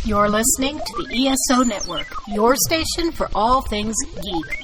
You're listening to the ESO Network, your station for all things geek.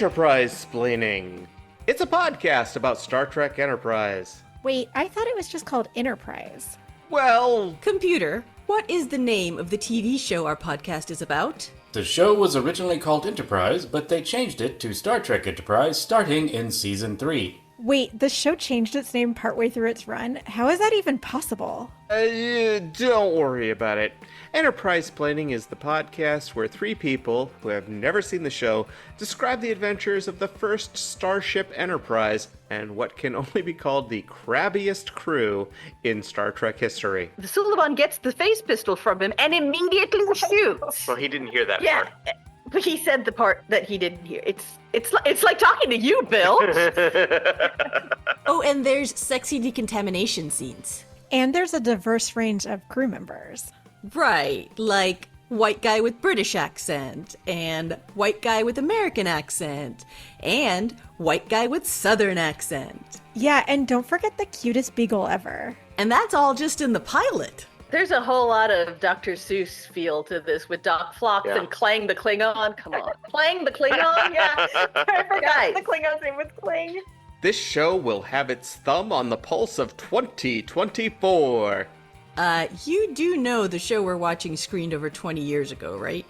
Enterprisesplaining. It's a podcast about Star Trek Enterprise. Wait, I thought it was just called Enterprise. Well... Computer, what is the name of the TV show our podcast is about? The show was originally called Enterprise, but they changed it to Star Trek Enterprise starting in Season 3. Wait, the show changed its name partway through its run? How is that even possible? Don't worry about it. Enterprisesplaining is the podcast where three people who have never seen the show describe the adventures of the first starship Enterprise and what can only be called the crabbiest crew in Star Trek history. The Suliban gets the phase pistol from him and immediately shoots. Well, he didn't hear that Yeah, part. but he said the part that he didn't hear. It's like talking to you, Bill. Oh, and there's sexy decontamination scenes. And there's a diverse range of crew members. Right, like white guy with British accent, and white guy with American accent, and white guy with Southern accent. Yeah, and don't forget the cutest beagle ever. And that's all just in the pilot. There's a whole lot of Dr. Seuss feel to this with Doc Phlox and Clang the Klingon. Come on. Clang the Klingon? Yeah. I forgot the Klingon's name was Clang. This show will have its thumb on the pulse of 2024. You do know the show we're watching screened over 20 years ago, right?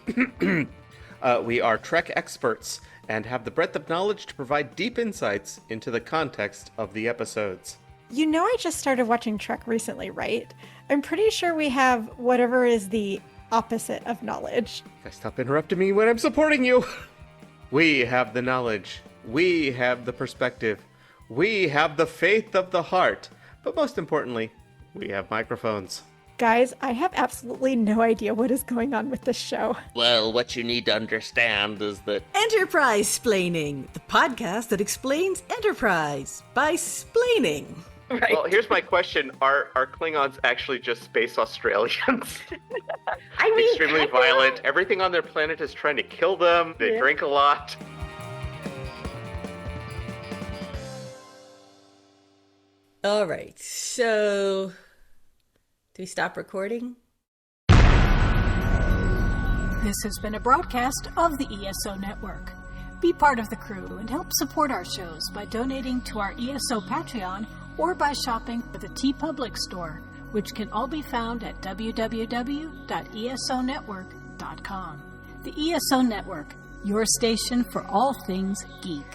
We are Trek experts and have the breadth of knowledge to provide deep insights into the context of the episodes. You know I just started watching Trek recently, right? I'm pretty sure we have whatever is the opposite of knowledge. Guys, stop interrupting me when I'm supporting you. We have the knowledge. We have the perspective. We have the faith of the heart. But most importantly, we have microphones. Guys, I have absolutely no idea what is going on with this show. Well, what you need to understand is that... Enterprisesplaining, the podcast that explains Enterprise by splaining. Right. Well, here's my question. Are Klingons actually just space Australians? I mean, Extremely violent. Everything on their planet is trying to kill them. They drink a lot. All right, so do we stop recording? This has been a broadcast of the ESO Network. Be part of the crew and help support our shows by donating to our ESO Patreon or by shopping at the TeePublic store, which can all be found at www.esonetwork.com. The ESO Network, your station for all things geek.